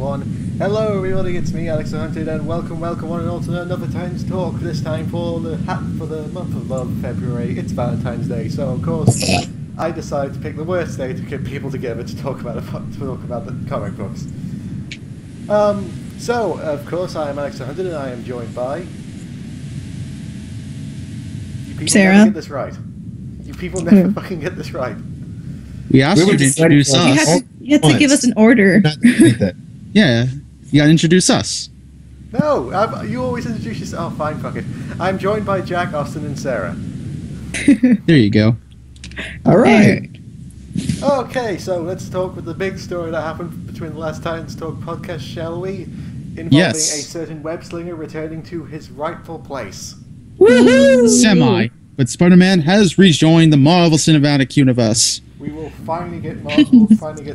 1. Hello everybody, it's me, Alex the Hunted, and welcome one and all to another Times Talk, this time for the month of love, February. It's Valentine's Day, so of course I decided to pick the worst day to get people together to talk about the comic books. So, of course, I am Alex the Hunted, and I am joined by... You people Sarah. never get this right. You people never fucking get this right. We asked you to introduce us. You have to give us an order. Yeah, you gotta introduce us. No, you always introduce yourself. Oh, fine, fuck it. I'm joined by Jack, Austin, and Sarah. There you go. All right. Okay, so let's talk with the big story that happened between the last Titans Talk podcast, shall we? Involving a certain web slinger returning to his rightful place. Woohoo! Semi. But Spider-Man has rejoined the Marvel Cinematic Universe. We will finally get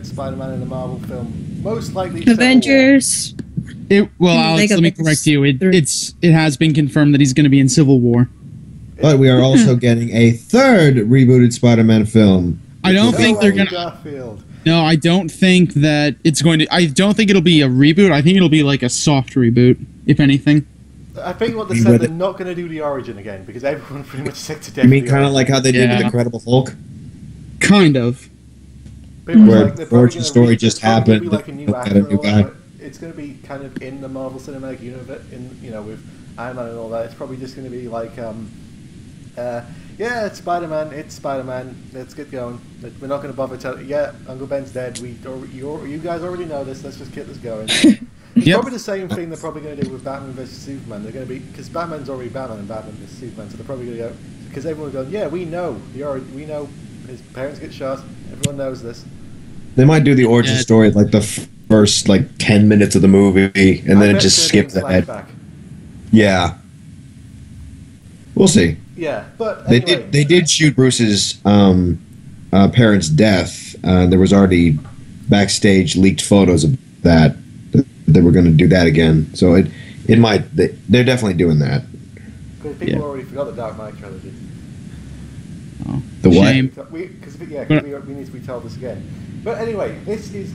Spider-Man in a Marvel film. Most likely Avengers. Alex, let me correct you. It has been confirmed that he's going to be in Civil War. But we are also getting a third rebooted Spider-Man film. I don't think they're going to... No, I don't think that it's going to... I don't think it'll be a reboot. I think it'll be like a soft reboot, if anything. I think what they said, they're not going to do the origin again, because everyone's pretty much sick to death. You mean kind of like how they did with Incredible Hulk? Kind of. Where the origin story just happened. Like a new actor and all that, it's going to be kind of in the Marvel Cinematic Universe, with Iron Man and all that. It's probably just going to be like, it's Spider-Man, let's get going. We're not going to bother telling, Uncle Ben's dead, you guys already know this, let's just get this going. It's probably the same thing they're probably going to do with Batman vs Superman. They're going to be, because Batman's already Batman and Batman vs Superman, so they're probably going to go, because everyone's going, we know his parents get shot, everyone knows this. They might do the origin story like the first 10 minutes of the movie, and then it just skips ahead. Yeah. We'll see. Yeah, but anyway. They did shoot Bruce's parents' death. There was already backstage leaked photos of that. They were going to do that again, so it might. They're definitely doing that. Because people already forgot the Dark Knight trilogy. Oh, the what? Shame. We need to retell this again. But anyway, this is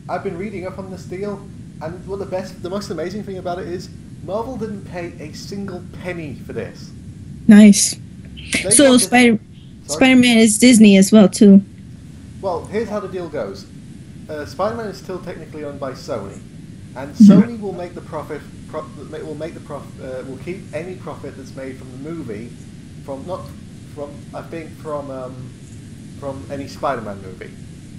I've been reading up on this deal, and the most amazing thing about it is Marvel didn't pay a single penny for this. Nice. So Spider-Man is Disney as well too. Well, here's how the deal goes. Spider-Man is still technically owned by Sony, and Sony will make the profit. Will keep any profit that's made from the movie, from any Spider-Man movie.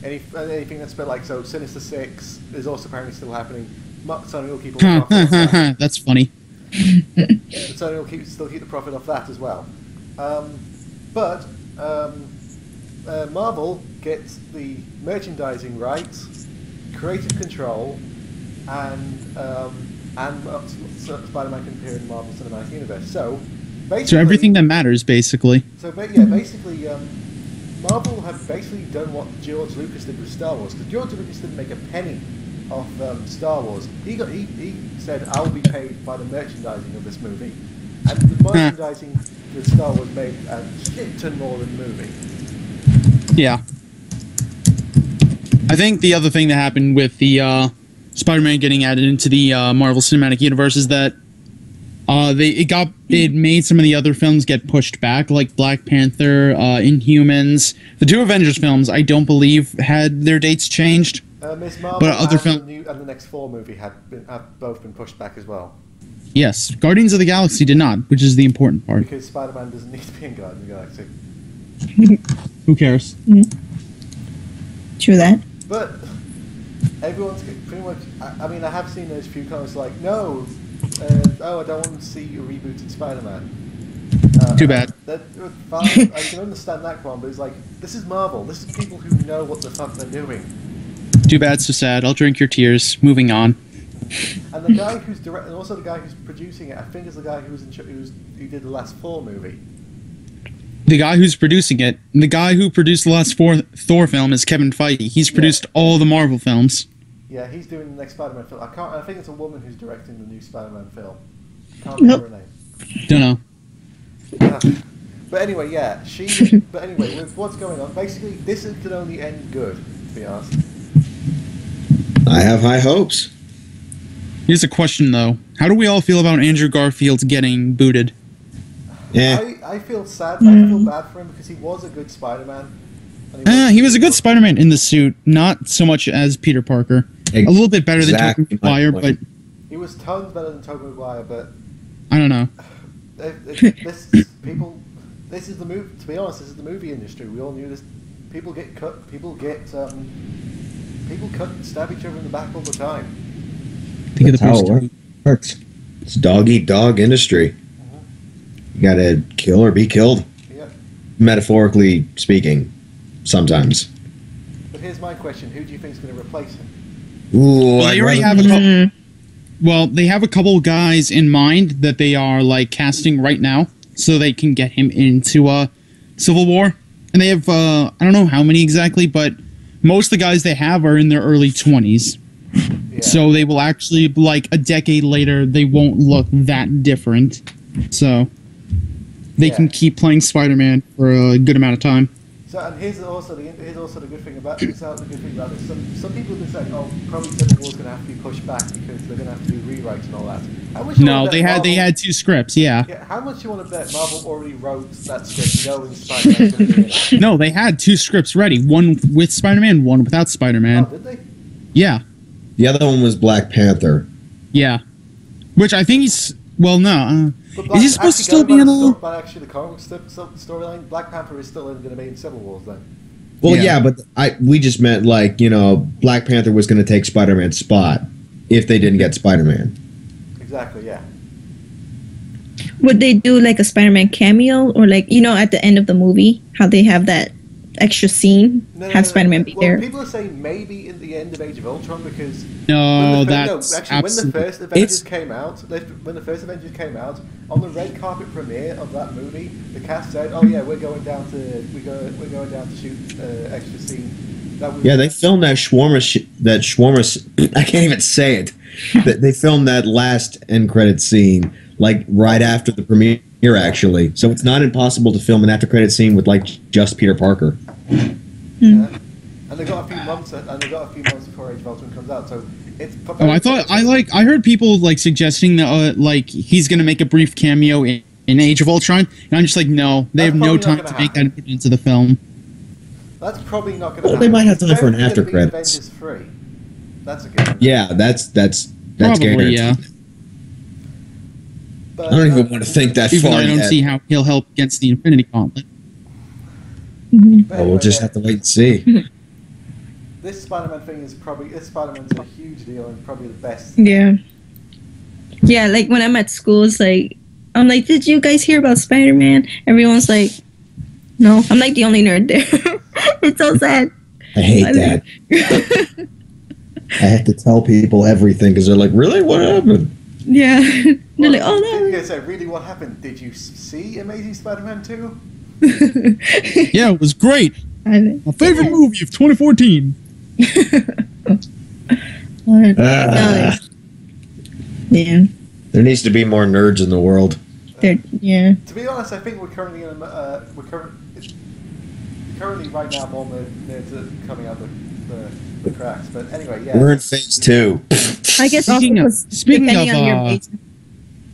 Anything that's been so Sinister Six is also apparently still happening. Sony will keep all the profit. That's funny. Sony will still keep the profit off that as well. But Marvel gets the merchandising rights, creative control, and Spider-Man can appear in the Marvel Cinematic Universe. So everything that matters, basically. So basically, Marvel have basically done what George Lucas did with Star Wars, because George Lucas didn't make a penny off Star Wars. He said, "I'll be paid by the merchandising of this movie," and the merchandising that Star Wars made a shit ton more than the movie. Yeah. I think the other thing that happened with the Spider-Man getting added into the Marvel Cinematic Universe is that it made some of the other films get pushed back, like Black Panther, Inhumans. The two Avengers films, I don't believe, had their dates changed. Miss Marvel but other and the next 4 movie have both been pushed back as well. Yes, Guardians of the Galaxy did not, which is the important part. Because Spider-Man doesn't need to be in Guardians of the Galaxy. Who cares? True that. But everyone's pretty much. I mean, I have seen those few comments like, "No, I don't want to see a rebooted Spider-Man." Too bad. Fine, I can understand that one, but it's like, this is Marvel. This is people who know what the fuck they're doing. Too bad, so sad. I'll drink your tears. Moving on. And the guy who's and also the guy who's producing it, I think is the guy who did the last 4 movie. The guy who's producing it, the guy who produced the last Thor film is Kevin Feige. He's produced all the Marvel films. Yeah, he's doing the next Spider-Man film. I think it's a woman who's directing the new Spider-Man film. I can't remember her name. Don't know. But anyway, but anyway, with what's going on, basically, this could only end good, to be honest. I have high hopes. Here's a question, though. How do we all feel about Andrew Garfield getting booted? Yeah. I feel sad. I feel bad for him because he was a good Spider-Man. He was a good Spider-Man in the suit, not so much as Peter Parker. A little bit better than Tobey Maguire, but he was tons better than Tobey Maguire. But I don't know. This is the movie. To be honest, this is the movie industry. We all knew this. People get cut. People cut and stab each other in the back all the time. Think of the That's how it works. It's dog eat dog industry. You gotta kill or be killed. Yeah. Metaphorically speaking, sometimes. But here's my question: who do you think is going to replace him? Ooh, Well, they already have a couple. Well, they have a couple guys in mind that they are like casting right now, so they can get him into Civil War. And they have I don't know how many exactly, but most of the guys they have are in their early 20s. Yeah. So they will actually, like a decade later, they won't look that different. So they can keep playing Spider-Man for a good amount of time. So, and here's also the good thing about this. Some people have been saying, "Oh, probably Civil War's going to have to be pushed back because they're going to have to do rewrites and all that." How much No, they had 2 scripts. Yeah. How much you want to bet Marvel already wrote that script knowing Spider-Man's going to be in it? No, they had 2 scripts ready. One with Spider-Man, one without Spider-Man. Oh, did they? Yeah. The other one was Black Panther. Yeah. Which I think he's... Well, no. Is he supposed to still be in a... But actually, the comic storyline, Black Panther is still going to be in Civil War then. Well, yeah, but we just meant, like, Black Panther was going to take Spider-Man's spot if they didn't get Spider-Man. Exactly, yeah. Would they do like a Spider-Man cameo, or like at the end of the movie, how they have that extra scene, Spider-Man be there? People are saying maybe in the end of Age of Ultron because when the first Avengers came out, on the red carpet premiere of that movie, the cast said, "Oh yeah, we're going down to shoot extra scene." They filmed that shawarma. I can't even say it. They filmed that last end credit scene like right after the premiere, actually. So it's not impossible to film an after credit scene with like just Peter Parker. Yeah. And they got a few months before Age of Ultron comes out. So it's. I heard people like suggesting that like he's gonna make a brief cameo in Age of Ultron, and I'm just like, no, they have no time to make that and put it into the film. That's probably not going to happen. They might have time for an after credits. Avengers 3. That's a good one. Yeah, that's Probably, guaranteed. yeah. But, I don't even want to think that Even far though I don't yet. see how he'll help against the Infinity Gauntlet. We'll just have to wait and see. This Spider-Man thing is Spider-Man's a huge deal and probably the best. Yeah. Yeah, like when I'm at school, it's like, I'm like, did you guys hear about Spider-Man? Everyone's like, no. I'm like the only nerd there. It's so sad. I hate that. I have to tell people everything because they're like, really? What happened? Yeah. They're like, oh no. You guys say, really, what happened? Did you see Amazing Spider-Man 2? Yeah, it was great. My favorite movie of 2014. Yeah. There needs to be more nerds in the world. Yeah. To be honest, I think we're currently right now more nerds are coming out the cracks. But anyway, yeah. We're in phase 2. I guess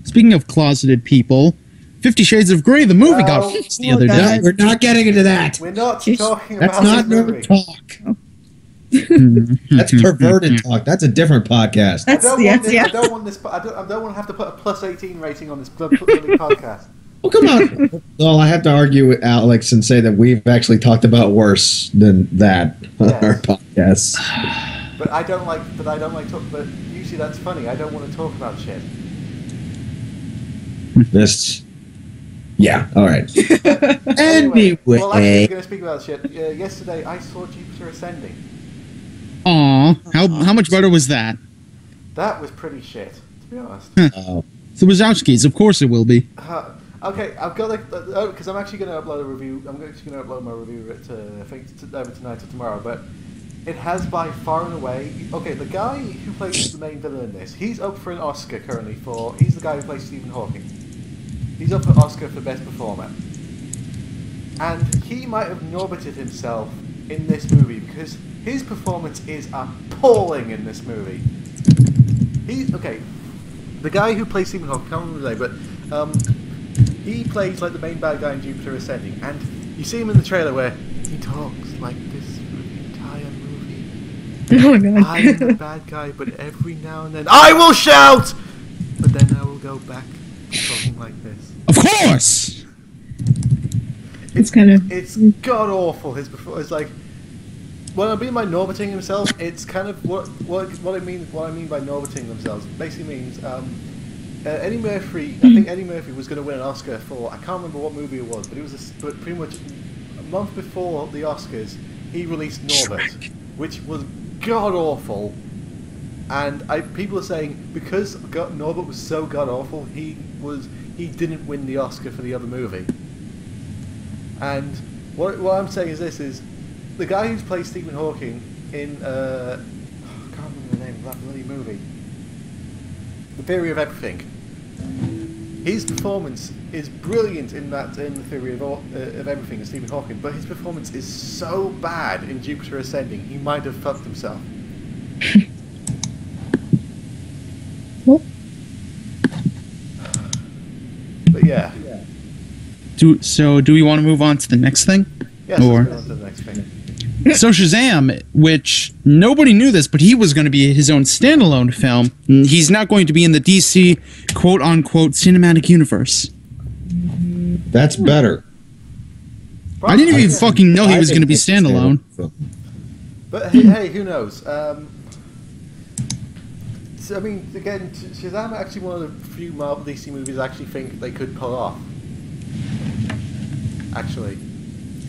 Speaking of closeted people, 50 Shades of Grey, the movie got fixed the other day. We're not getting into that. We're not talking That's about not this movie. nerd talk. That's perverted talk. That's a different podcast. I don't want to have to put a +18 rating on this podcast. Well, come on. Well, I have to argue with Alex and say that we've actually talked about worse than that on our podcast. But I don't like talk. But usually that's funny. I don't want to talk about shit. Yeah. All right. Anyway, well, actually, going to speak about shit. Yesterday, I saw Jupiter Ascending. Aw, how much better was that? That was pretty shit, to be honest. So Wazowski's, of course it will be. Okay, I've got because I'm actually going to upload a review. I'm actually going to upload my review of it. I think either tonight or tomorrow. But it has by far and away. Okay, the guy who plays the main villain in this, he's up for an Oscar currently for. He's the guy who plays Stephen Hawking. He's up for Oscar for Best Performer. And he might have norbited himself in this movie because his performance is appalling in this movie. Okay. The guy who plays Stephen Hawking, I can't remember his name, but he plays like the main bad guy in Jupiter Ascending, and you see him in the trailer where he talks like this for the entire movie. Oh my god. I am the bad guy, but every now and then I will shout, but then I will go back to talking like this. Of course. It's kind of. It's god awful. His performance, like, when I mean by Norberting himself, it's kind of what I mean by Norberting themselves. Basically means Eddie Murphy. I think Eddie Murphy was going to win an Oscar for, I can't remember what movie it was, but it was but pretty much a month before the Oscars, he released Norbert, which was god awful. And people are saying because Norbert was so god awful, he didn't win the Oscar for the other movie. And what I'm saying is this is. The guy who's played Stephen Hawking in, I can't remember the name of that bloody movie. The Theory of Everything. His performance is brilliant in The Theory of Everything as Stephen Hawking, but his performance is so bad in Jupiter Ascending, he might have fucked himself. But yeah. Do we want to move on to the next thing? Yes, let's move on to the next thing. So Shazam, which nobody knew this, but he was going to be his own standalone film. He's not going to be in the DC quote-unquote cinematic universe. That's better. I didn't even fucking know he was going to be standalone. But hey, who knows? So, I mean, again, Shazam actually one of the few Marvel DC movies I actually think they could pull off. Actually,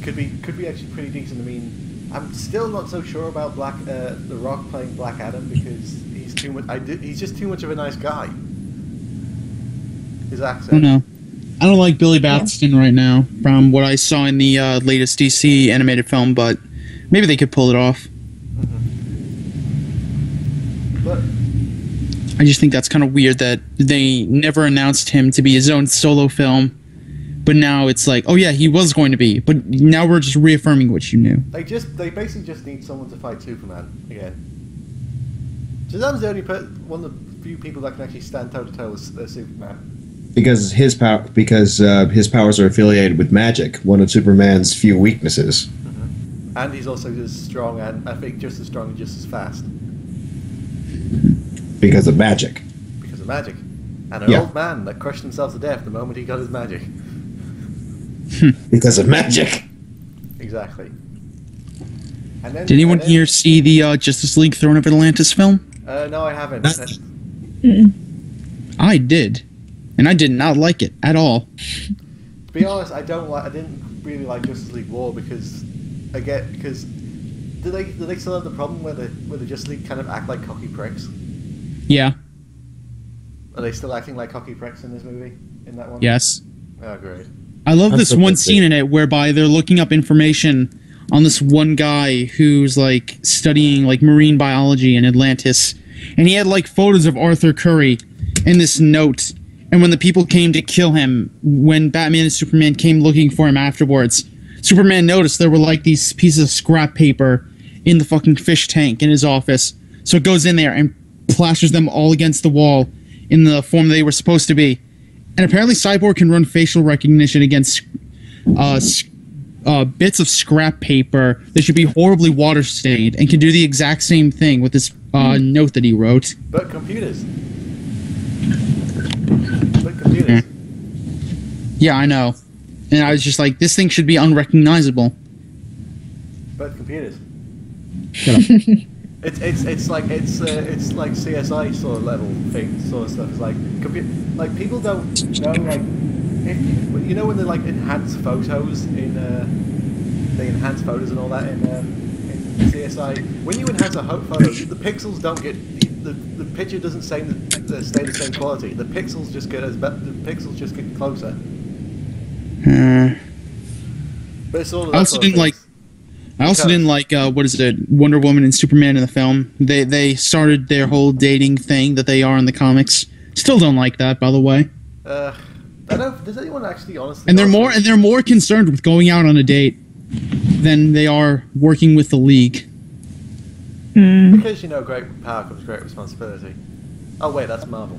could be actually pretty decent. I mean, I'm still not so sure about The Rock playing Black Adam because he's too much. He's just too much of a nice guy. His accent. I don't know. I don't like Billy Batson right now from what I saw in the latest DC animated film, but maybe they could pull it off. Mm-hmm. But I just think that's kind of weird that they never announced him to be his own solo film. But now it's like, oh yeah, he was going to be. But now we're just reaffirming what you knew. They basically just need someone to fight Superman again. Shazam's the only one of the few people that can actually stand toe to toe with Superman. Because his powers are affiliated with magic, one of Superman's few weaknesses. Mm-hmm. And he's also just strong, and I think just as strong and just as fast. Because of magic. Because of magic. And an old man that crushed himself to death the moment he got his magic. Because of magic. Exactly. And then, did anyone here see the Justice League Throne of Atlantis film? No, I haven't. I did, and I did not like it at all. To be honest, I didn't really like Justice League War because do they still have the problem where the Justice League kind of act like cocky pricks? Yeah. Are they still acting like cocky pricks in this movie? In that one? Yes. Oh, great. I love this one scene in it whereby they're looking up information on this one guy who's like studying like marine biology in Atlantis, and he had like photos of Arthur Curry in this note. And when the people came to kill him, when Batman and Superman came looking for him afterwards, Superman noticed there were like these pieces of scrap paper in the fucking fish tank in his office. So it goes in there and plasters them all against the wall in the form they were supposed to be. And apparently Cyborg can run facial recognition against bits of scrap paper that should be horribly water-stained and can do the exact same thing with this note that he wrote. But computers. Yeah, I know. And I was just like, this thing should be unrecognizable. But computers. Shut up. It's like CSI sort of level thing, sort of stuff. It's like people don't know, like, if you know when they like enhance photos in they enhance photos and all that in CSI. When you enhance a photo, the pixels don't get the picture doesn't stay the same quality. The pixels just get closer. But it's all. I also didn't like what is it, Wonder Woman and Superman in the film. They started their whole dating thing that they are in the comics. Still don't like that, by the way. Does anyone actually honestly? And they're more concerned with going out on a date than they are working with the League. Because great power comes great responsibility. Oh wait, that's Marvel.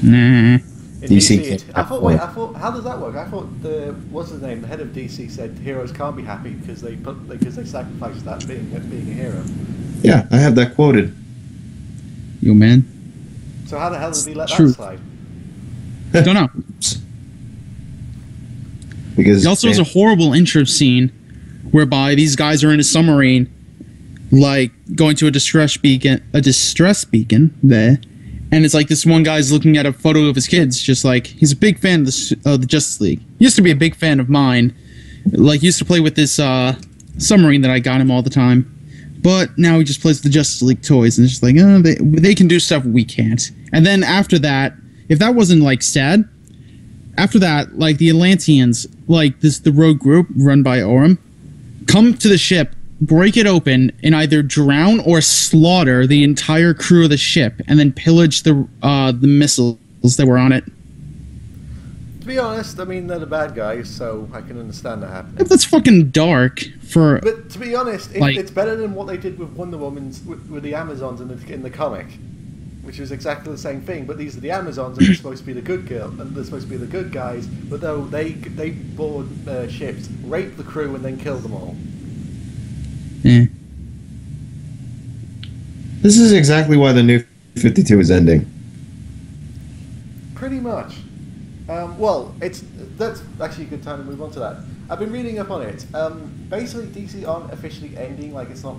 Nah. In DC I thought, how does that work? I thought what's his name? The head of DC said heroes can't be happy because they sacrificed that being a hero. Yeah, I have that quoted. Yo, man. So how the hell did he let True. that slide? Don't know. Because He also has a horrible intro scene whereby these guys are in a submarine, like going to a distress beacon there, and it's like this one guy's looking at a photo of his kids, just like he's a big fan of the Justice League. He used to be a big fan of mine, like used to play with this submarine that I got him all the time, but now he just plays with the Justice League toys, and it's just like, oh, they can do stuff we can't. And then after that, if that wasn't like sad, after that, like the Atlanteans, like the rogue group run by Orem, come to the ship, break it open, and either drown or slaughter the entire crew of the ship, and then pillage the missiles that were on it. To be honest, I mean, they're the bad guys, so I can understand that happening. That's fucking dark. But to be honest, like, it's better than what they did with Wonder Woman's with the Amazons in the comic, which was exactly the same thing. But these are the Amazons, and they're supposed to be the good girl, and they're supposed to be the good guys. But though they board ships, rape the crew, and then kill them all. eh. this is exactly why the New 52 is ending. Pretty much. That's actually a good time to move on to that. I've been reading up on it. Basically, DC aren't officially ending. Like it's not.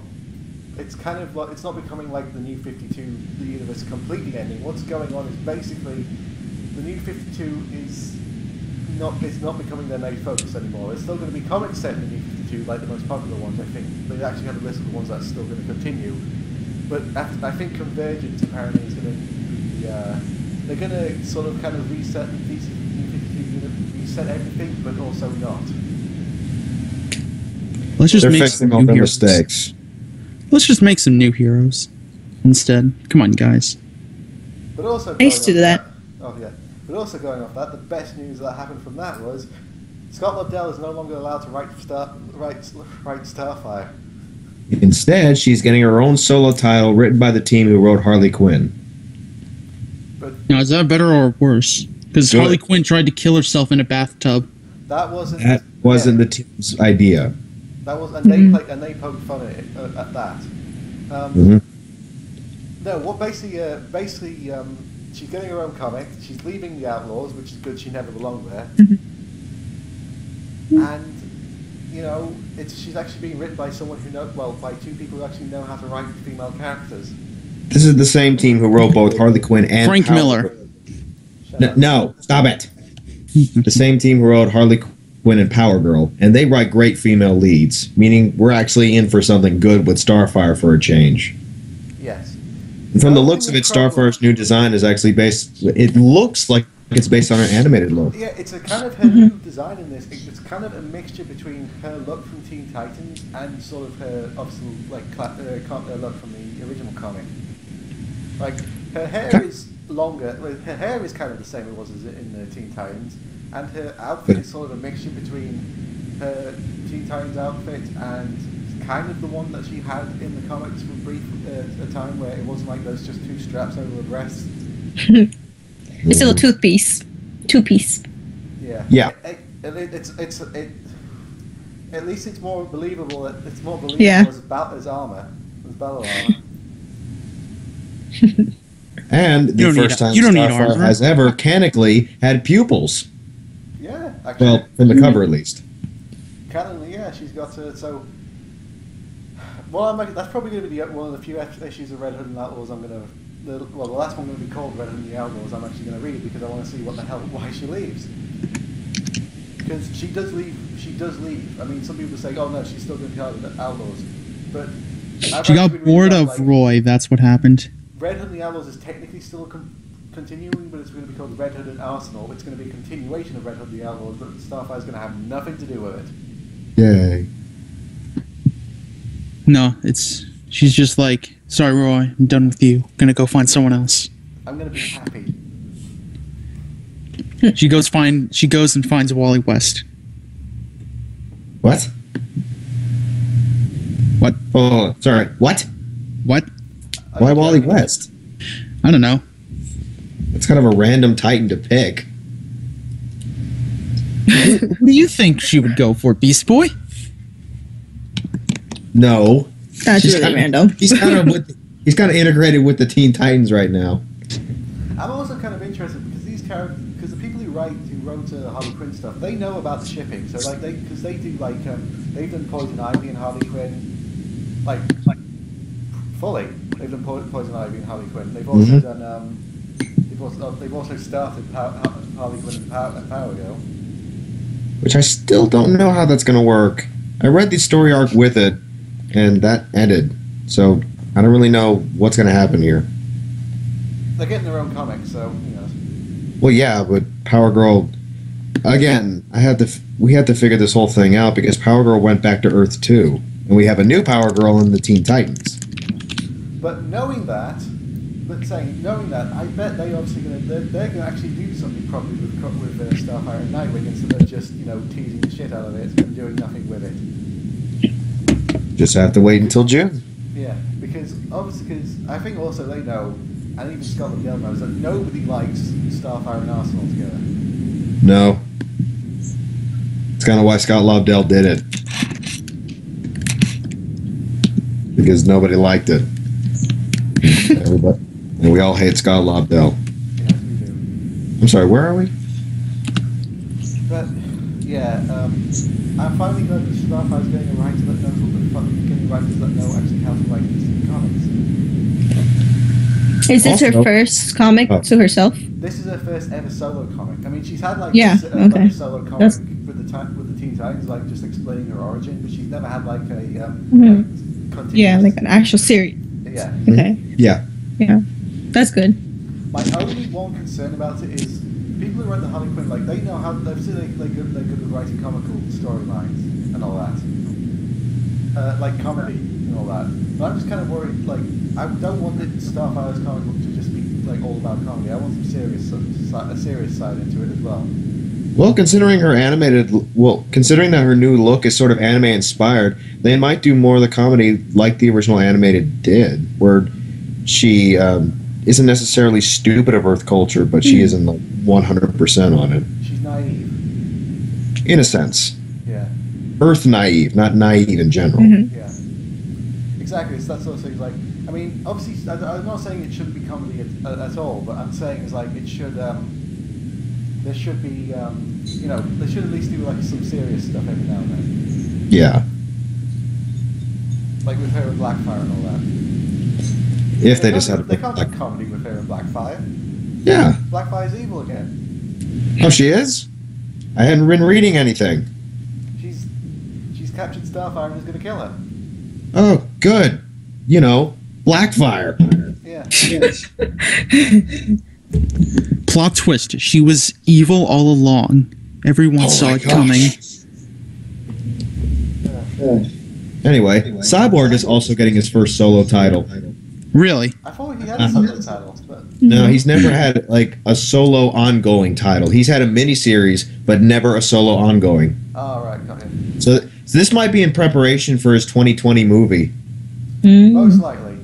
It's kind of like it's not becoming like the New 52. The universe is completely ending. What's going on is basically the New 52 is not. It's not becoming their main focus anymore. There's still going to be comics set in the New 52, like the most popular ones. I think they actually have a list of the ones that's still going to continue. But I think Convergence apparently is going to be. They're going to sort of kind of reset the DC New 52, reset everything, but also not. Let's just They're make fixing some all new their heroes. mistakes. Let's just make some new heroes instead. Come on, guys. But also, I used to do that. Oh yeah. But also going off that, the best news that happened from that was Scott Lobdell is no longer allowed to write Starfire. Instead, she's getting her own solo title written by the team who wrote Harley Quinn. But Now, is that better or worse? Because Good. Harley Quinn tried to kill herself in a bathtub. that wasn't. That wasn't the team's idea. That was, and they poked fun at it at that. No, what basically, she's getting her own comic. She's leaving the Outlaws, which is good. She never belonged there. And she's actually being written by someone by two people who actually know how to write female characters. This is the same team who wrote both Harley Quinn and Frank Power Miller. Girl. No, stop it. The same team who wrote Harley Quinn and Power Girl, and they write great female leads, meaning we're actually in for something good with Starfire for a change. Yes. And from the looks of it, Starfire's new design is actually it looks like it's based on her animated look. Yeah, it's a kind of her new design in this. It's kind of a mixture between her look from Teen Titans and sort of her obviously look from the original comic. Like her hair is longer. Well, her hair is kind of the same it was as in the Teen Titans, and her outfit is sort of a mixture between her Teen Titans outfit and kind of the one that she had in the comics for a time where it wasn't like those just two straps over her breasts. It's a little two-piece. Yeah. Yeah. At least it's more believable. It's more believable Yeah. as armor, as battle armor. And the first time Starfire has ever canonically had pupils. Yeah, actually. Well, from the cover at least. Canonically, yeah, she's got to. So, well, that's probably going to be one of the few issues of Red Hood and Outlaws I'm going to. The last one going to be called Red Hood and the Outlaws. I'm actually going to read it because I want to see why she leaves. Because she does leave. She does leave. I mean, some people say, "Oh no, she's still going to be part of the Outlaws," but She got bored of Roy. That's what happened. Red Hood and the Outlaws is technically still continuing, but it's going to be called Red Hood and Arsenal. It's going to be a continuation of Red Hood and the Outlaws, but Starfire is going to have nothing to do with it. Yay. No, she's just like, sorry, Roy, I'm done with you. Gonna go find someone else. I'm going to be happy. She goes and finds Wally West. What? What? Oh, sorry. What? What? Why Wally West? I don't know. It's kind of a random Titan to pick. Who do you think she would go for, Beast Boy? No. That's really random. He's kind of integrated with the Teen Titans right now. I'm also kind of interested because these characters, because the people who wrote Harley Quinn stuff, they know about the shipping. So like because they do like they've done Poison Ivy and Harley Quinn, like fully. They've done Poison Ivy and Harley Quinn. They've also done they've also started Harley Quinn and Power Girl. Which I still don't know how that's going to work. I read the story arc with it, and that ended. So I don't really know what's going to happen here. They're getting their own comics, so you know. Well, yeah, but Power Girl, again, we had to figure this whole thing out because Power Girl went back to Earth 2, and we have a new Power Girl in the Teen Titans. But knowing that, I bet they're going to actually do something probably with Starfire and Nightwing instead of just teasing the shit out of it and doing nothing with it. Just have to wait until June. Yeah, because I think also they know, and even Scotland Yard knows, that nobody likes Starfire and Arsenal together. No. It's kind of why Scott Lobdell did it. Because nobody liked it. Everybody. And we all hate Scott Lobdell. Yes, we do. I'm sorry, where are we? But, yeah, I'm finally glad that Starfire's getting a writer that knows what the fuck, getting writers that know actually how to write these comics. Is this her first comic to herself? This is her first ever solo comic. I mean, she's had like a solo comic with the Teen Titans, like just explaining her origin, but she's never had like a like an actual series. Yeah. Okay. Yeah. Yeah, that's good. My only one concern about it is people who write the Harley Quinn, like they know how they're good at writing comical storylines and all that, like comedy and all that. But I'm just kind of worried. Like I don't want the Starfire's comic book to just be like all about comedy. I want a serious side into it as well. Well, considering that her new look is sort of anime inspired, they might do more of the comedy like the original animated did, where she isn't necessarily stupid of Earth culture, but she isn't like 100% on it. She's naive. In a sense. Yeah. Earth naive, not naive in general. Mm-hmm. Yeah. Exactly. So that's also like, I mean, obviously, I'm not saying it shouldn't be comedy at all, but I'm saying it's like it should. There should be, they should at least do like some serious stuff every now and then. Yeah. Like with her and Blackfire and all that. If they just had they can't do comedy with her and Blackfire. Yeah. Blackfire's evil again. Oh, she is? I hadn't been reading anything. She's captured Starfire and is going to kill her. Oh, good. Blackfire. Yeah. Plot twist. She was evil all along. Everyone saw it coming. Anyway, Cyborg is also getting his first solo title. Really? I thought he had a solo title. But... No, he's never had like a solo ongoing title. He's had a miniseries, but never a solo ongoing. Oh, right, got him. So this might be in preparation for his 2020 movie. Most likely.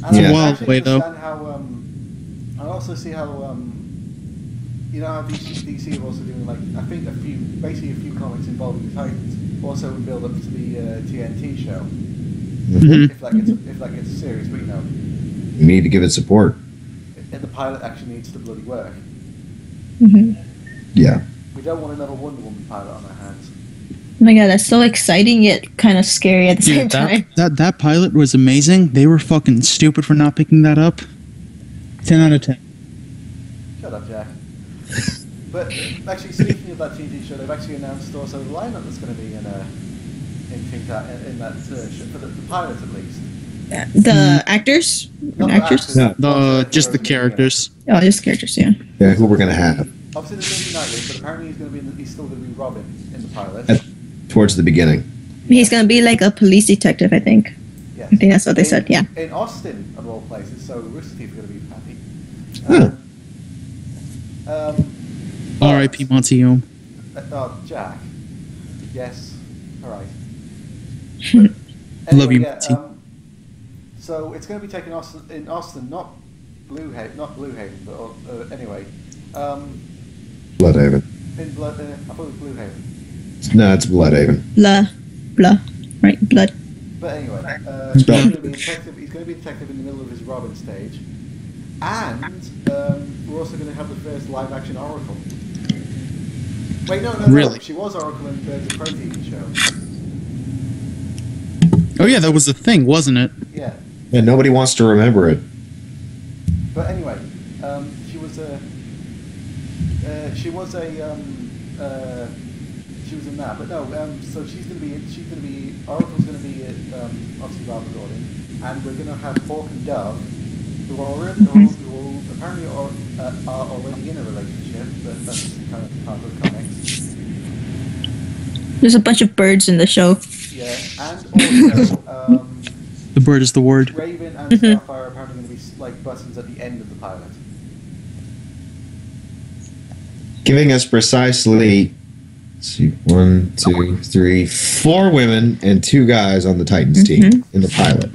And Yeah. I Wild actually way, though. understand how, I also see how, how DC are also doing, like, I think a few comics involving the Titans also would build up to the TNT show. Mm-hmm. If that gets a series, but We need to give it support. and the pilot actually needs to bloody work. Mm-hmm. Yeah. We don't want another Wonder Woman pilot on our hands. Oh my god, that's so exciting yet kind of scary at the same time. That pilot was amazing. They were fucking stupid for not picking that up. 10 out of 10. Shut up, Jack. But actually, speaking of that TV show, they've actually announced also the lineup that's going to be in that show, for the pilot at least. The actors? Not the Actors? actors, No. Just the characters. Oh, just characters, yeah. Yeah, who we're gonna have Obviously, there's going to be Nightwing, but apparently he's still going to be Robin in the pilot. towards the beginning. He's gonna be like a police detective, I think. Yes. I think that's what they said, yeah. In Austin, of all places, so Rooster Teeth are going to be happy. R.I.P. Monty Hume. Jack. Yes. All right. Love you, yeah, Monty. So it's going to be taken in Austin, not Blue Haven, but anyway. Bloodhaven. In Blood, I thought it was Blue Haven. No, it's Bloodhaven. Blah. Right, blood. But anyway, he's going to be a detective in the middle of his Robin stage. And we're also going to have the first live-action Oracle. Wait, no. Really? She was Oracle in the Pro TV show. Oh yeah, that was the thing, wasn't it? Yeah. And nobody wants to remember it. But anyway, she was in that. But no, so she's going to be Oracle's going to be obviously Barbara Gordon, and we're going to have Hawk and Dove, who apparently are already in a relationship, but that's kind of part of the comics. There's a bunch of birds in the show. Yeah, and also The bird is the word. Raven and Starfire are apparently going to be like buttons at the end of the pilot. Giving us precisely, let's see, 1, 2, 3, 4 women and 2 guys on the Titans team in the pilot.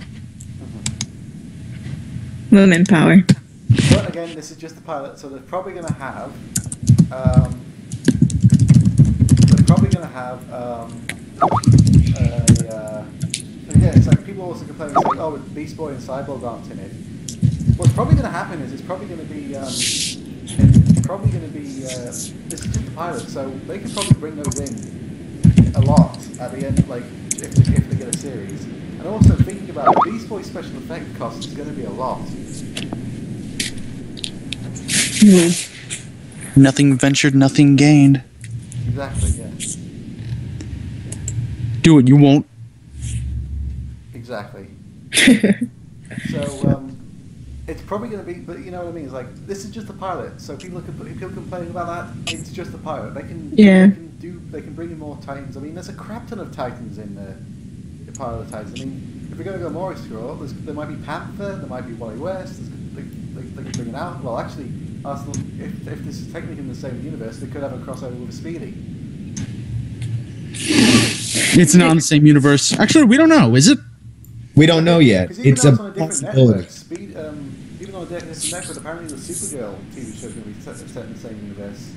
Women power. But again, this is just the pilot, so they're probably going to have. It's like people also complaining, saying, "Oh, Beast Boy and Cyborg aren't in it." What's probably going to happen is it's probably going to be. This is just the pilot, so they can probably bring those in a lot at the end, like if they get a series. And also thinking about it, Beast Boy's special effect cost is going to be a lot. Nothing ventured, nothing gained. Exactly, yeah. Do it, you won't. Exactly. So it's probably going to be, but you know what I mean. It's like this is just a pilot, so people complaining about that. It's just a pilot. They can bring in more Titans. I mean, there's a crap ton of Titans in the pilot of Titans. I mean, if we're going to go more obscure, there might be Panther, there might be Wally West. They can bring it out. Well, actually, if this is technically in the same universe, they could have a crossover with Speedy. It's not in the same universe. Actually, we don't know. Is it? We don't know yet. It's a possibility. Even on a different network, apparently the Supergirl TV show is going to be set in the same universe.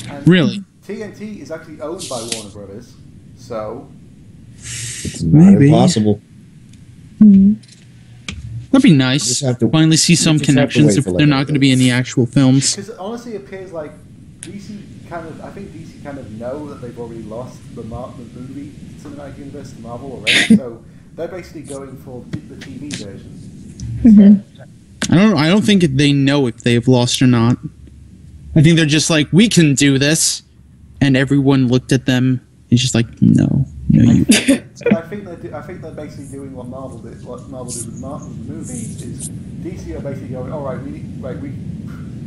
And Really? TNT is actually owned by Warner Brothers, so It's not impossible. That'd be nice. Have to Finally see some connections if they're not going to be in the actual films. because honestly, it appears like DC kind of know that they've already lost the movie cinematic universe to Marvel already, so they're basically going for the TV version. I don't think they know if they've lost or not. I think they're just like, we can do this, and everyone looked at them. It's just like, no, you. But I think they're basically doing what Marvel did. What Marvel did with the movies is DC are basically going, all right,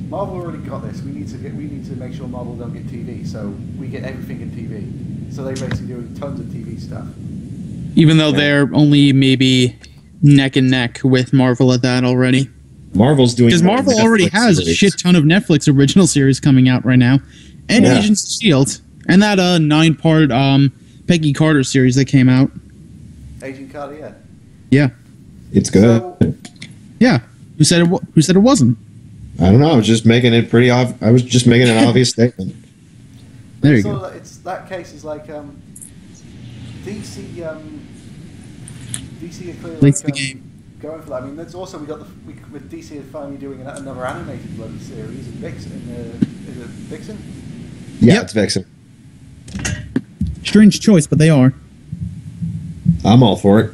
Marvel already got this. We need to make sure Marvel don't get TV, so we get everything in TV. So they're basically doing tons of TV stuff. Even though they're only maybe neck and neck with Marvel at that already. Marvel's doing because Marvel already has a shit ton of Netflix original series coming out right now, and Agents of S.H.I.E.L.D. and that 9-part Peggy Carter series that came out. Agent Carter, yeah. Yeah, it's good. So, yeah. Who said it wasn't? I don't know. I was just making it pretty I was just making an obvious statement. There you go. Like, it's that case is like DC. DC are clearly Plays the game. Going for that. I mean, that's also with DC finally doing another animated bloody series in Vixen. Is it Vixen? Yeah, Yep. it's Vixen. Strange choice, but they are. I'm all for it.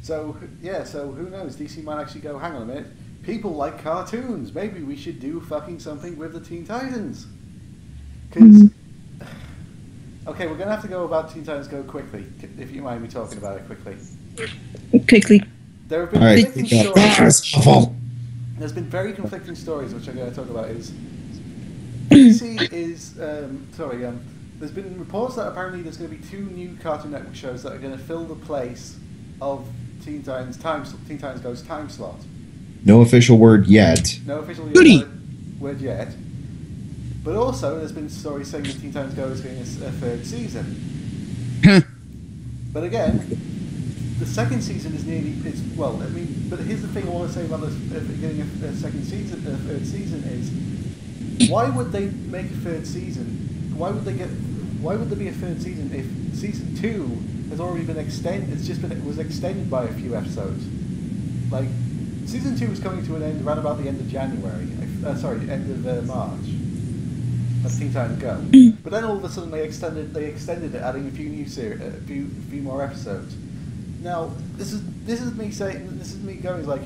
So who knows? DC might actually go, hang on a minute. People like cartoons. Maybe we should do fucking something with the Teen Titans. Because okay, we're gonna have to go about Teen Titans Go quickly. If you mind me talking about it quickly. Quickly. There have been All right. conflicting stories. Awful. There's been very conflicting stories, which I'm going to talk about. DC is there's been reports that apparently there's going to be 2 new Cartoon Network shows that are going to fill the place of Teen Titans Go's time slot. No official word yet. No official Goody. word yet. But also, there's been stories saying that Teen Titans Go is getting a 3rd season. But again, the second season is nearly. It's well. I mean, but here's the thing I want to say about this getting a second season, a third season is why would they make a third season? Why would they get? Why would there be a third season if season 2 has already been extended? It was extended by a few episodes. Like season 2 was coming to an end around about the end of January. Sorry, end of March. As Teen Titans Go. But then all of a sudden they extended it, adding a few new a few more episodes. Now this is me going like,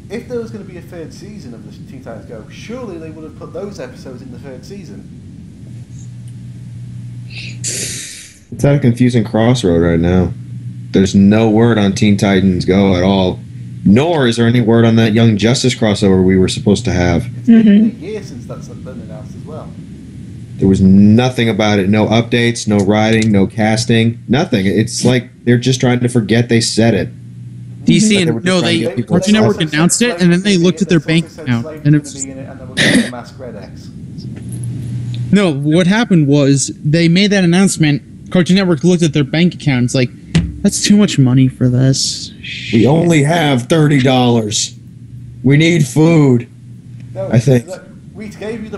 if there was going to be a third season of the Teen Titans Go, surely they would have put those episodes in the third season. It's at a confusing crossroad right now. There's no word on Teen Titans Go at all. Nor is there any word on that Young Justice crossover we were supposed to have. It's been a year since that's been announced as well. There was nothing about it. No updates, no writing, no casting, nothing. It's like they're just trying to forget they said it. DC and Cartoon Network announced it, and then they looked at their bank account, and it's no. What happened was they made that announcement. Cartoon Network looked at their bank account. It's like, that's too much money for this. We only have $30. We need food. No, I think we gave you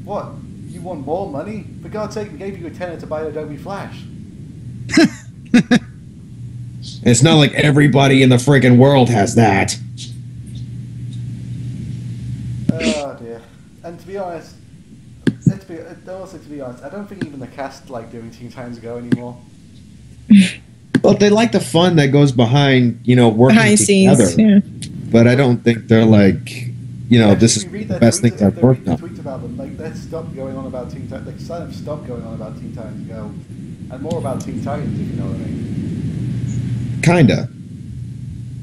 what? You want more money? For God's sake, we gave you a tenner to buy Adobe Flash. It's not like everybody in the freaking world has that. Oh dear. And to be honest, I don't think even the cast like doing Teen Titans Go anymore. Well, they like the fun that goes behind, working behind together. Scenes, yeah. But I don't think they're like, this is the best thing I've worked on. Tweets about them, like, let's stop going on about Teen Titans. Like, kind of stop going on about Teen Titans Go, and more about Teen Titans, if you know what I mean. Kinda.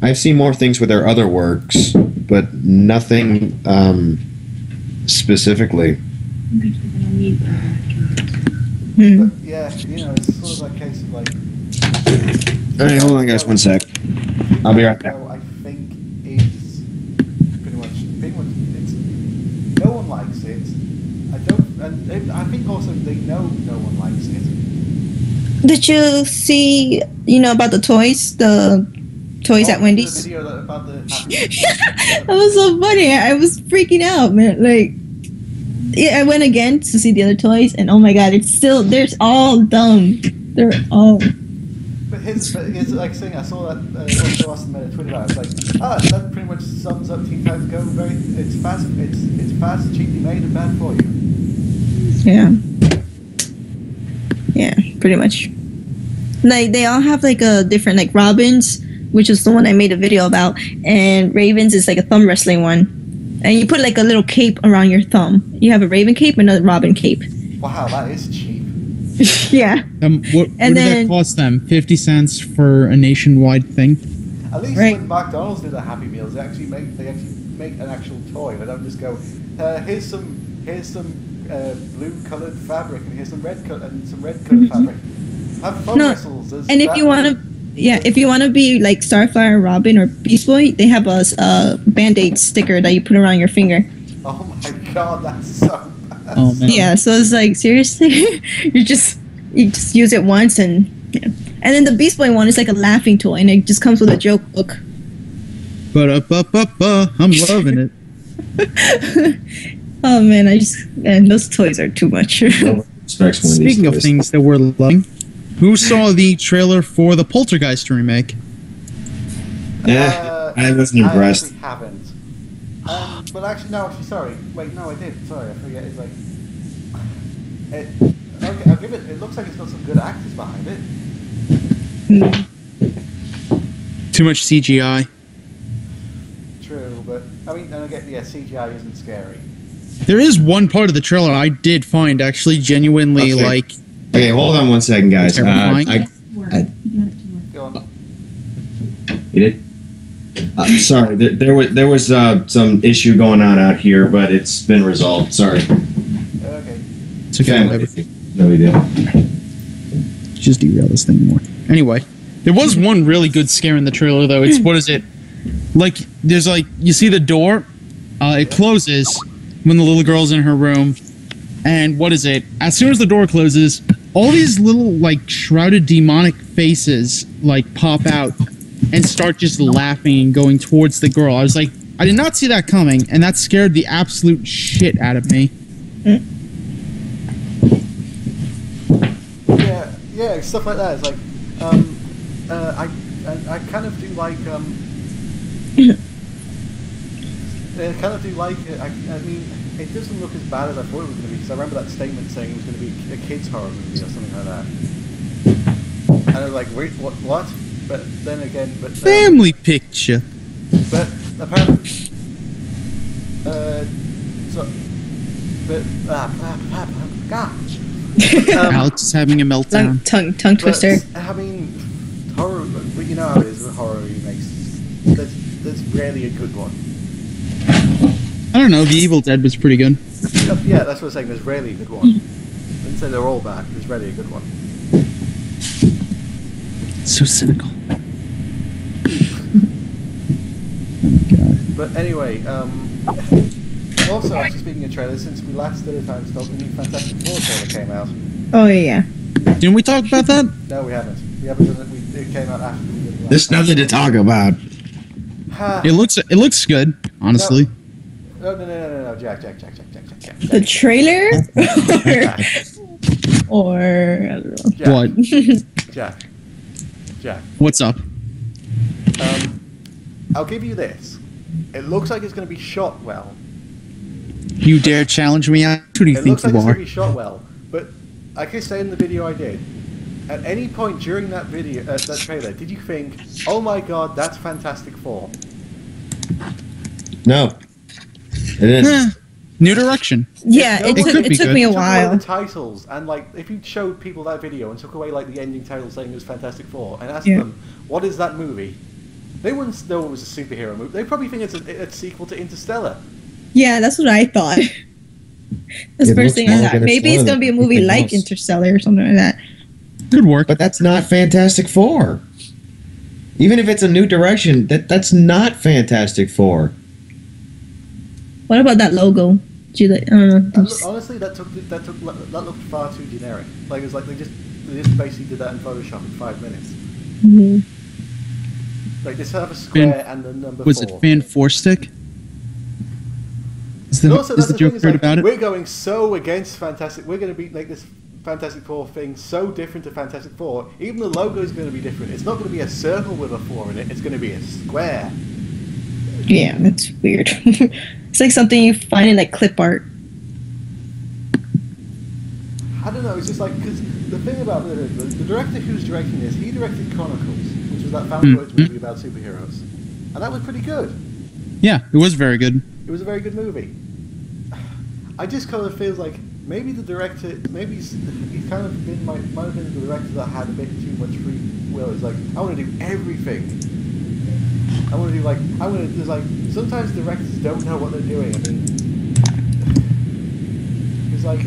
I've seen more things with their other works, but nothing specifically. But yeah, it's sort of like a case of like. All right, hold on, guys, 1 sec. I'll be right back. I think is pretty much it's no one likes it. I think also they know no one likes it. Did you see, about the toys? The toys at Wendy's? The video about the That was so funny. I was freaking out, man. Like, yeah, I went again to see the other toys, and oh my god, they're all dumb. They're all. But it's like saying I saw that Austin made a tweet about it. It's like, that pretty much sums up Teen Titans Go. It's fast, cheaply made, and bad for you. Yeah, pretty much. Like, they all have like a different, like Robin's, which is the one I made a video about, and Raven's is like a thumb wrestling one. And you put like a little cape around your thumb. You have a Raven cape and a Robin cape. Wow, that is cheap. Yeah. What did that cost them? 50 cents for a nationwide thing? At least when McDonald's do their Happy Meals, they actually make an actual toy. They don't just go, here's some blue coloured fabric and here's some red coloured fabric. Have foam whistles. And if you want to be like Starfire, Robin, or Beast Boy, they have a Band-Aid sticker that you put around your finger. Oh my god, that's so bad. Oh man. Yeah, so it's like, seriously, you just use it once, and and then the Beast Boy one is like a laughing toy, and it just comes with a joke book. I'm loving it. Oh man, those toys are too much. Speaking of things that we're loving, who saw the trailer for the Poltergeist remake? I wasn't impressed. I haven't. But actually, no. Actually, sorry. Wait, no, I did. Sorry, I forget. It's like, okay, I'll give it. It looks like it's got some good actors behind it. Too much CGI. True, but I mean, then again, CGI isn't scary. There is one part of the trailer I did find actually genuinely like. Okay, hold on 1 second, guys. Go on. You did? Sorry, there was some issue going on out here, but it's been resolved. Sorry. Okay. It's okay. No big deal. Just derail this thing more. Anyway, there was one really good scare in the trailer, though. It's what is it? Like, there's like you see the door, it closes when the little girl's in her room, and what is it? As soon as the door closes, all these little like shrouded demonic faces like pop out and start just laughing and going towards the girl. I was like, I did not see that coming, and that scared the absolute shit out of me. Yeah, stuff like that. It's like, I kind of do like, I kind of do like it. I mean, it doesn't look as bad as I thought it was going to be, because I remember that statement saying it was going to be a kids' horror movie or something like that. And I was like, wait, what? But then again, family picture. But apparently, Alex is having a meltdown. Tongue twister. I mean, horror. But you know how it is with horror remakes. There's rarely a good one. I don't know. The Evil Dead was pretty good. Yeah, that's what I'm saying. There's rarely a good one. I didn't say they're all bad. There's rarely a good one. So cynical. But anyway, also actually speaking of trailers, since we last did a time stop, the new Fantastic Four trailer came out. Oh yeah. Didn't we talk about that? No, we haven't. We haven't done it. It came out after we did the last There's nothing to talk about. It looks good, honestly. No, Jack. The trailer? or I don't know. Jack. What? Jack. What's up? I'll give you this. It looks like it's going to be shot well. You dare challenge me? Who do you It think looks like you it's are? going to be shot well, but like I say in the video I did, at any point during that video, that trailer, did you think, "Oh my God, that's Fantastic Four"? No. It didn't. New direction. Yeah, No it one- took me a took away while. the titles, and like if you showed people that video and took away like the ending title saying it was Fantastic Four, and asked them what is that movie, they wouldn't know it was a superhero movie. They probably think it's a sequel to Interstellar. Yeah, that's what I thought. That's the It first looks thing I more thought. like Maybe it's Interstellar gonna be a than movie anything like else. Interstellar or something like that. Good work. But that's not Fantastic Four. Even if it's a new direction, that's not Fantastic Four. What about that logo? Do you like? I don't know. Honestly, that looked far too generic. Like it's like they just basically did that in Photoshop in 5 minutes. Mhm. Like just have a square and the number Was 4. it Fan Four Stick? Is And the, also, is that's the the thing, joke is, heard like, about it? we're going so against Fantastic. We're going to be like this Fantastic Four thing so different to Fantastic Four. Even the logo is going to be different. It's not going to be a circle with a 4 in it. It's going to be a square. Yeah, that's weird. It's like something you find in like clip art. I don't know. It's just like because the thing about the director who's directing this, he directed Chronicles, which was that found footage movie about superheroes, and that was pretty good. Yeah, it was very good. It was a very good movie. I just kind of feels like maybe the director, maybe he's kind of been might have been the director that had a bit too much free will. It's like I want to do everything. I want to do like There's like sometimes directors don't know what they're doing. I mean, it's like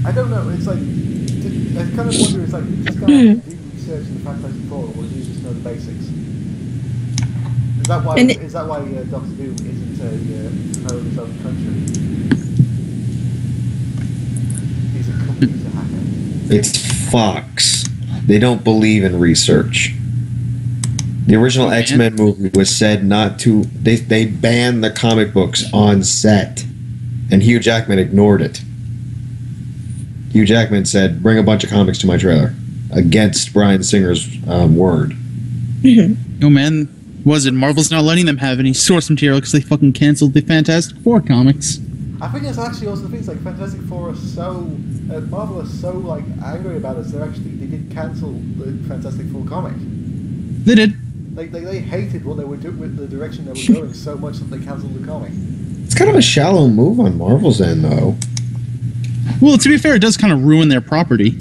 I don't know. It's like I kind of wonder. It's like did this guy do research in the Fantastic Four, or does he just know the basics? Is that why Doctor Doom isn't a hero of his own country? He's a computer hacker. It's Fox. They don't believe in research. The original X-Men movie was said not to. They banned the comic books on set, and Hugh Jackman ignored it. Hugh Jackman said, "Bring a bunch of comics to my trailer," against Bryan Singer's word. Oh man, was it Marvel's not letting them have any source material because they fucking canceled the Fantastic Four comics? I think it's actually also the things like Fantastic Four are so Marvel are so like angry about it. They did cancel the Fantastic Four comic. They did. They hated what they were doing with the direction they were going so much that they cancelled the comic. It's kind of a shallow move on Marvel's end, though. Well, to be fair, it does kind of ruin their property.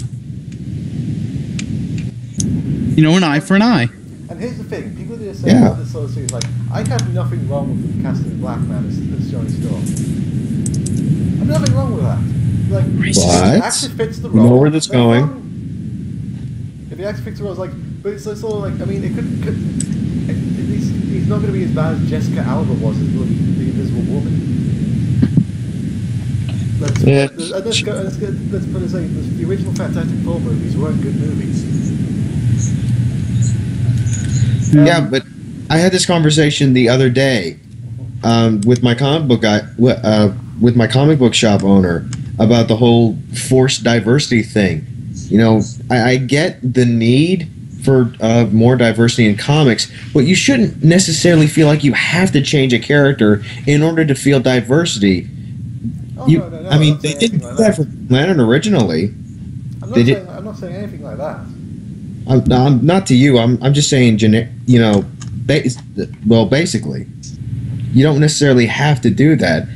You know, an eye for an eye. And here's the thing: people that are saying about this sort of series, like I have nothing wrong with them casting Black Man as Johnny Storm. I have nothing wrong with that. Like, if the actor fits the role. You know where this is going. If the actor fits the role, it's like, but it's sort of like, I mean, it could he's not going to be as bad as Jessica Alba was as the Invisible Woman. Let's Yeah. put it say the original Fantastic Four movies weren't good movies. Yeah, but I had this conversation the other day with my comic book guy, with my comic book shop owner about the whole forced diversity thing. You know, I get the need for more diversity in comics, but you shouldn't necessarily feel like you have to change a character in order to feel diversity. Oh, You, no, I mean, I'm not they saying did anything like that for Lantern originally. I'm They did. not saying anything like that. I'm not to you. I'm just saying, you know, basically, you don't necessarily have to do that.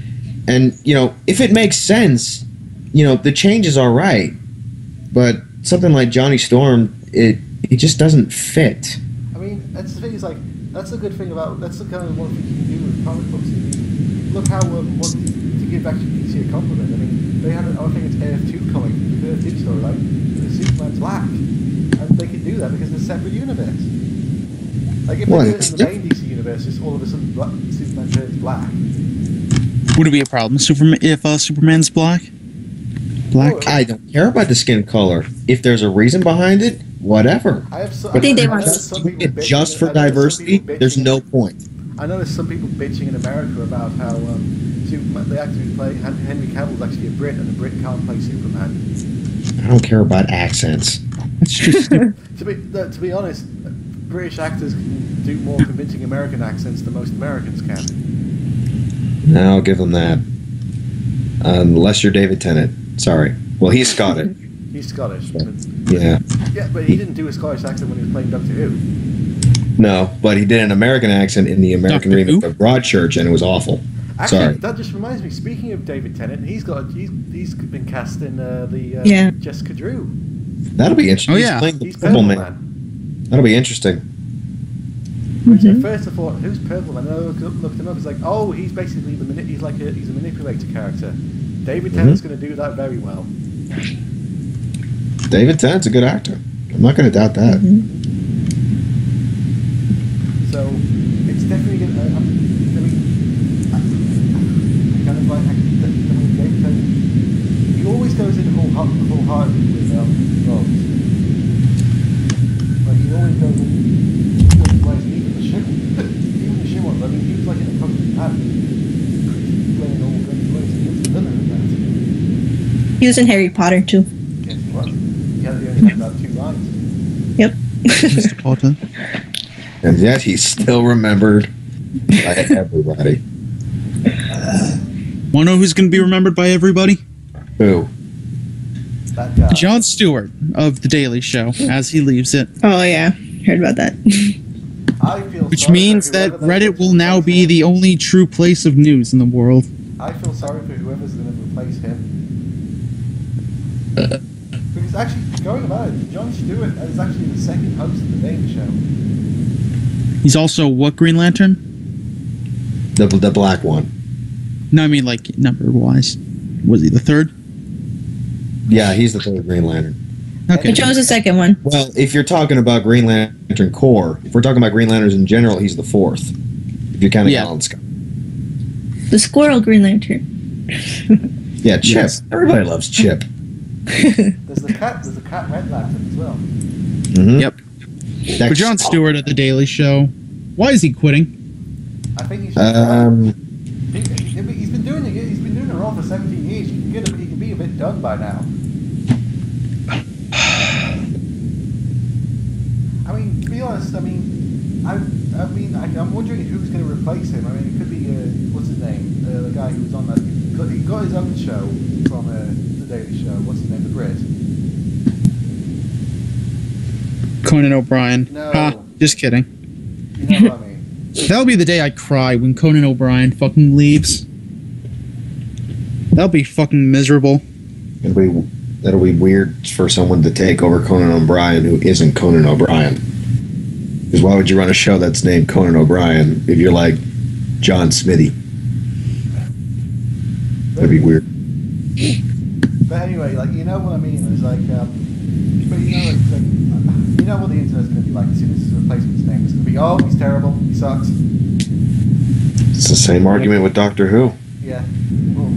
And you know, if it makes sense, you know, the changes are right. But something like Johnny Storm, it just doesn't fit. I mean, that's the thing. Is like that's the good thing about that's the kind of one thing you can do with comic books. I mean, look how to give actually DC a compliment. I mean, they had I think it's AF2 comic, the AF2 story, like Superman's black, and they could do that because it's a separate universe. Like if they did it in the main DC universe, just all of a sudden Superman turns black. Would it be a problem, if Superman's black? Black? I don't care about the skin color. If there's a reason behind it, whatever. I think they want just for diversity. There's no point. I know there's some people bitching in America about how Superman, the actor who played Henry Cavill is actually a Brit, and a Brit can't play Superman. I don't care about accents. That's just to be honest, British actors can do more convincing American accents than most Americans can. No, I'll give them that. Unless you're David Tennant. Sorry. Well, he's Scottish. He's Scottish. But, Yeah. yeah, but he didn't do a Scottish accent when he was playing Doctor Who. No, but he did an American accent in the American Doctor remake Who? of Broadchurch, and it was awful. Actually, Sorry. that just reminds me. Speaking of David Tennant, he's been cast in Yeah. Jessica Drew. That'll be interesting. Oh, yeah. He's playing the He's Purple Purple Man. Man. That'll be interesting. Which at first I thought, who's Purple Man? And I looked him up. It's like, oh, he's basically he's a manipulator character. David Tennant's going to do that very well. David Tennant's a good actor. I'm not going to doubt that. So it's definitely going to. I kind of like David Tennant. He always goes in wholeheartedly with roles. Like he always goes in good ways. Even the shit ones. I mean, he was like in a constant pattern, playing all good ways. He was the villain in that. He was in Harry Potter too. Yes, he was. He only had about 2 lines. Yep. Mr. Potter. And yet he's still remembered by everybody. Want to know who's going to be remembered by everybody? Who? That guy. Jon Stewart of The Daily Show, as he leaves it. Oh yeah, heard about that. I feel Which sorry means for that whoever they Reddit will now replace be him. the only true place of news in the world. I feel sorry for whoever's going to replace him. Because actually, going about it, Jon Stewart is actually the second host of the Daily Show. He's also what Green Lantern? The black one. No, I mean like number-wise. Was he the third? Yeah, he's the third Green Lantern. Okay. Which was the second one? Well, if you're talking about Green Lantern Corps, if we're talking about Green Lanterns in general, he's the fourth. If you're counting Yeah. Alan Scott. The Squirrel Green Lantern. Yeah, Chip. Yes. Everybody loves Chip. There's the cat Red Lantern as well. Mm-hmm. Yep. For Jon Stewart at The Daily Show, why is he quitting? I think he's been doing it. He's been doing it wrong for 17 years. He can be a bit done by now. I mean, to be honest, I'm wondering who's going to replace him. I mean, it could be what's his name, the guy who was on that. He got his own show from the Daily Show. What's his name, the Brit? Conan O'Brien. No. Ha, just kidding. You know what I mean? That'll be the day I cry when Conan O'Brien fucking leaves. That'll be fucking miserable. That'll be weird for someone to take over Conan O'Brien who isn't Conan O'Brien. Because why would you run a show that's named Conan O'Brien if you're like John Smitty? That'd be weird. But anyway, like, you know what I mean? It's like, but you know what the internet's going to be like. As soon as his replacement's name, it's going to be, oh, he's terrible, he sucks. It's the same argument with Doctor Who. Yeah. Well,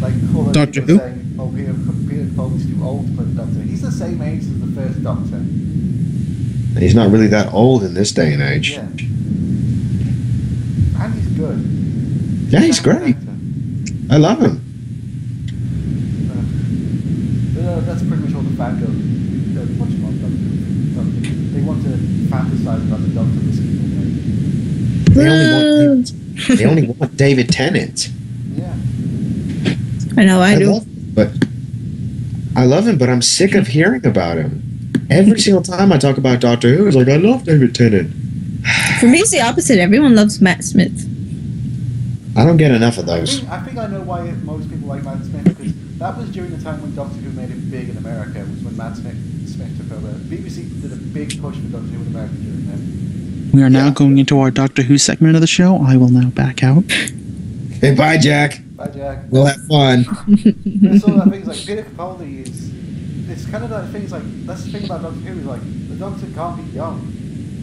like, Doctor people Who? saying, oh, Peter Capaldi's too old to play the Doctor. He's the same age as the first Doctor. He's not really that old in this day and age. Yeah. And he's good. Yeah, he's great. I love him. That's pretty much all the fangirls watch him on Doctor. They want to fantasize about the Doctor They only want David Tennant. Yeah. I know, I do. I love him, but I'm sick of hearing about him. Every single time I talk about Doctor Who, it's like, I love David Tennant. For me, it's the opposite. Everyone loves Matt Smith. I don't get enough of those. I think I know why most people like Matt Smith, because that was during the time when Doctor Who made it big in America. It was when Matt Smith took over. BBC did a big push for Doctor Who in America during that. We are now going into our Doctor Who segment of the show. I will now back out. Hey, bye, Jack. Bye, Jack. We'll have fun. There's all that things like Peter Capaldi is. It's kind of that things like that's the thing about Doctor Who is like the Doctor can't be young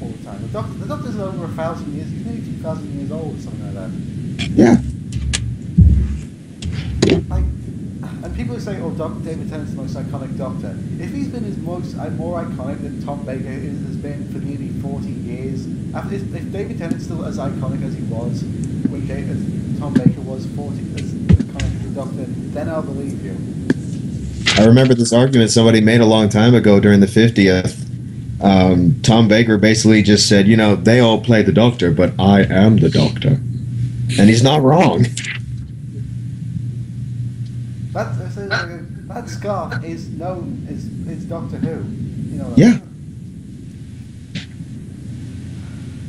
all the time. The Doctor's over 1,000 years. He's nearly 2,000 years old or something like that. Yeah. Like, and people say, "Oh, David Tennant's the most iconic Doctor." If he's been more iconic than Tom Baker has been for nearly 40 years, if David Tennant's still as iconic as he was when Tom Baker was 40 as iconic as the Doctor, then I'll believe you. I remember this argument somebody made a long time ago during the 50th. Tom Baker basically just said, you know, they all play the Doctor, but I am the Doctor. And he's not wrong. That scarf is known as Doctor Who. You know. Yeah.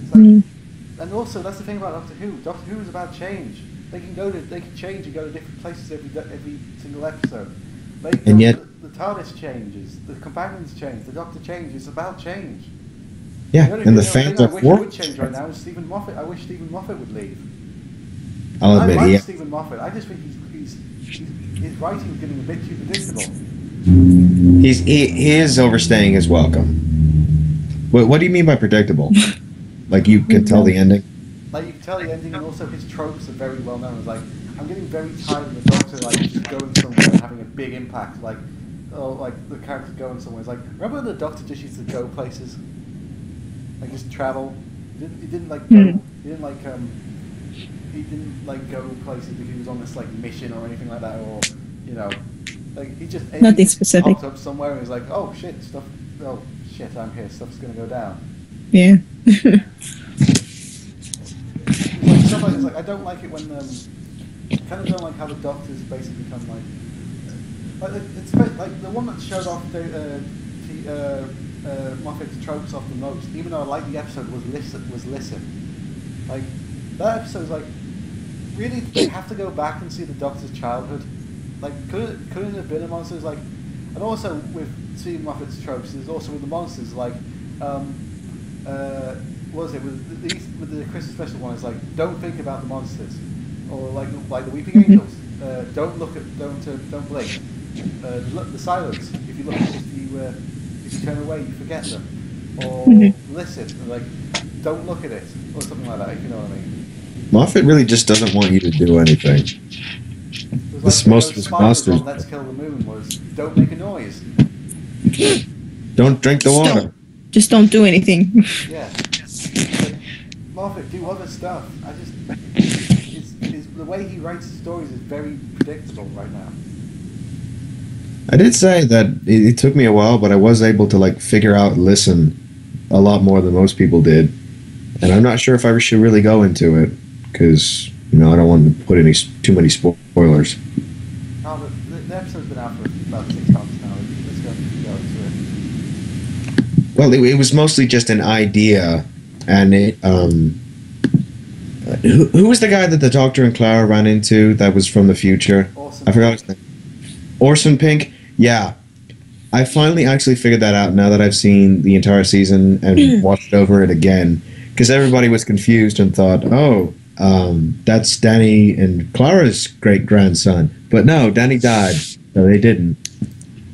It's like, and also that's the thing about Doctor Who. Doctor Who is about change. They can change and go to different places every single episode. And yet, the TARDIS changes, the companions change, the Doctor changes. It's about change. Yeah, and the fans are for. I wish would change right now is Stephen Moffat. I wish Stephen Moffat would leave. I'll admit, I like Stephen Moffat. I just think his writing is getting a bit too predictable. He is overstaying his welcome. What do you mean by predictable? Like you can tell the ending? Like you can tell the ending, and also his tropes are very well known. It's like I'm getting very tired of the Doctor like just going somewhere and having a big impact. Like the character going somewhere. It's like remember when the Doctor just used to go places, like just travel. He didn't go places because he was on this like mission or anything like that, or you know, like he just nothing specific. Popped up somewhere and was like, oh shit, I'm here. Stuff's gonna go down. Yeah. It's like I don't like it when I kind of don't like how the Doctors basically become like it's like the one that showed off Moffat's tropes off the most. Even though I like the episode was Listen. Like that episode's like really they have to go back and see the Doctor's childhood. Like couldn't it have been a monster? Like, and also with seeing Moffat's tropes, there's also with the monsters like what was it with the Christmas special one? It's like don't think about the monsters, or like the Weeping Angels. Don't blink. The silence. If you look, if you turn away, you forget them. Or listen, like don't look at it, or something like that. If you know what I mean. Moffat really just doesn't want you to do anything. Like, most of his monsters. Let's Kill the Moon was don't make a noise. Don't drink the water. Just don't do anything. Yeah. Moffat, do other stuff. The way he writes his stories is very predictable right now. I did say that it took me a while, but I was able to like figure out Listen a lot more than most people did, and I'm not sure if I should really go into it because I don't want to put too many spoilers. No, the episode's been out for about 6 months now. Let's go into it. Well, it was mostly just an idea, and it who was the guy that the Doctor and Clara ran into that was from the future? I forgot his name. Orson Pink? Yeah. I finally actually figured that out now that I've seen the entire season and watched over it again. Because everybody was confused and thought, that's Danny and Clara's great-grandson. But no, Danny died. So they didn't.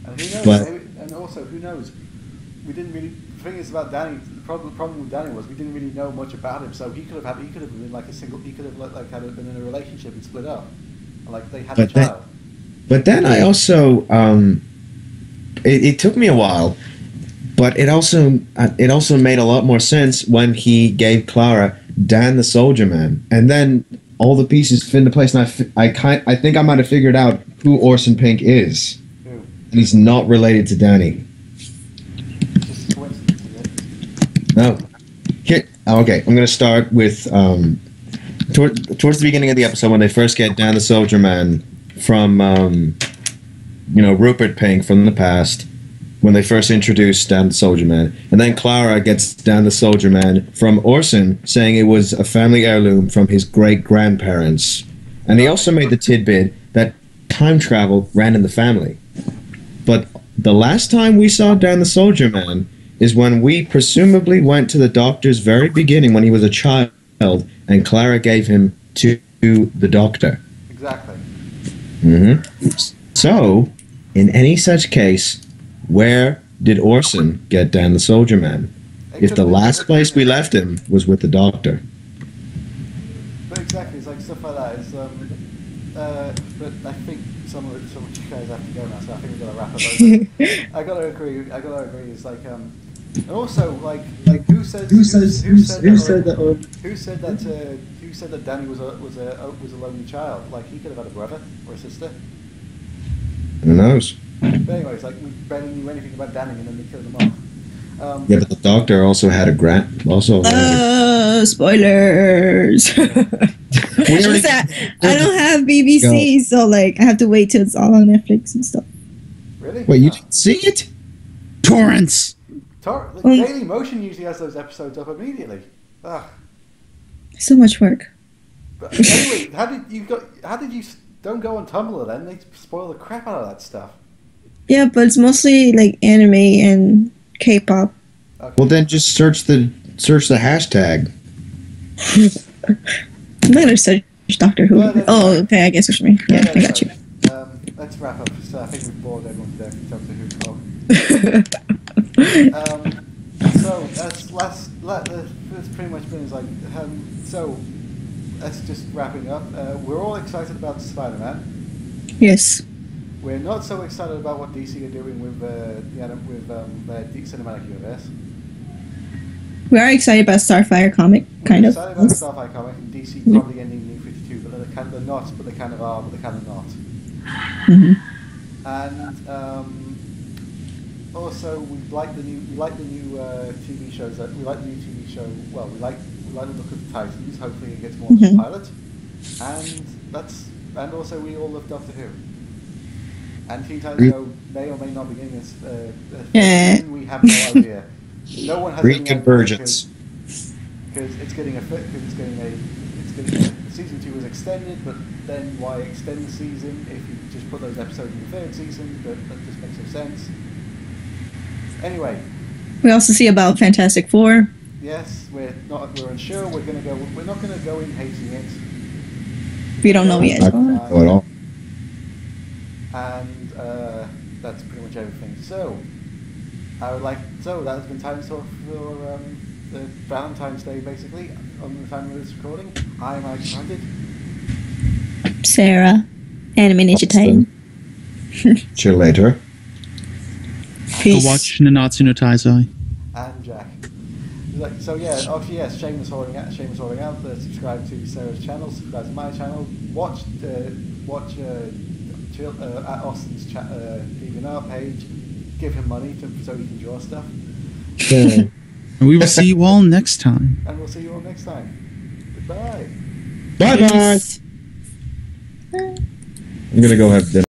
And who knows? And also, who knows? We didn't really... The thing is about Danny... The problem with Danny was we didn't really know much about him. So he could have been like a single... He could have been in a relationship and split up. And, like, they had a child. But then I also it took me a while, but it also made a lot more sense when he gave Clara Dan the Soldier Man, and then all the pieces fit into place. And I think I might have figured out who Orson Pink is, and he's not related to Danny. Just a coincidence, is it? No. Okay, I'm going to start with towards the beginning of the episode when they first get Dan the Soldier Man from Rupert Pink from the past, when they first introduced Dan the Soldier Man, and then Clara gets Dan the Soldier Man from Orson, saying it was a family heirloom from his great grandparents, and he also made the tidbit that time travel ran in the family. But the last time we saw Dan the Soldier Man is when we presumably went to the doctor's very beginning when he was a child, and Clara gave him to the doctor. Exactly. So, in any such case, where did Orson get Dan the Soldier Man? If the last place we left him was with the doctor. But exactly, it's like stuff like that. It's, but I think some of you guys have to go now, so I think we've got to wrap up. I gotta agree. It's like, and also like who said that Danny was a lonely child? Like he could have had a brother or a sister. Who knows? But anyway, it's like we barely knew anything about Danny, and then they killed him off. Yeah, but the doctor also had a spoilers. What's that? I don't have BBC, so like I have to wait till it's all on Netflix and stuff. Really? Wait, you didn't see it? Torrents. Daily Motion usually has those episodes up immediately. Ugh. So much work. But anyway, how did you don't go on Tumblr then? They spoil the crap out of that stuff. Yeah, but it's mostly like anime and K-pop. Okay. Well, then just search the hashtag. I'm not gonna search Doctor Who. Okay, I guess what you mean. Yeah, I got you. Let's wrap up. So I think we've bored everyone to death in Doctor Who talk. So that's pretty much been like. So that's just wrapping up. We're all excited about Spider-Man. Yes. We're not so excited about what DC are doing with their cinematic universe. We are excited about Starfire comic, kind of. We're excited about Starfire comic and DC probably ending New 52, but they're not, but they kind of are, but they kind of not. And also we like the new TV shows that we like the new TV show. Well, we like the look of the Titans. Hopefully, it gets more than a pilot. And also we all love Doctor Who. And Teen Titans Go may or may not be getting a we have no idea. No one has any Convergence. Because season 2 was extended, but then why extend the season if you just put those episodes in the third season? That just makes no sense. Anyway, we also see about Fantastic Four. Yes, we're unsure. We're not gonna go in hating it. We don't know yet. Not at all. And that's pretty much everything. So that has been Time Talk for the Valentine's Day, basically, on the time of this recording. I'm Ike Hunted. Sarah, Anime Ninja Titan. See you later. Peace. Go watch Nanatsu no Taizai. And Jack. Shameless holding out. Subscribe to Sarah's channel. Subscribe to my channel. Watch at Austin's DeviantArt page. Give him money so he can draw stuff. And we will see you all next time. And we'll see you all next time. Goodbye. Bye bye. I'm gonna go have dinner.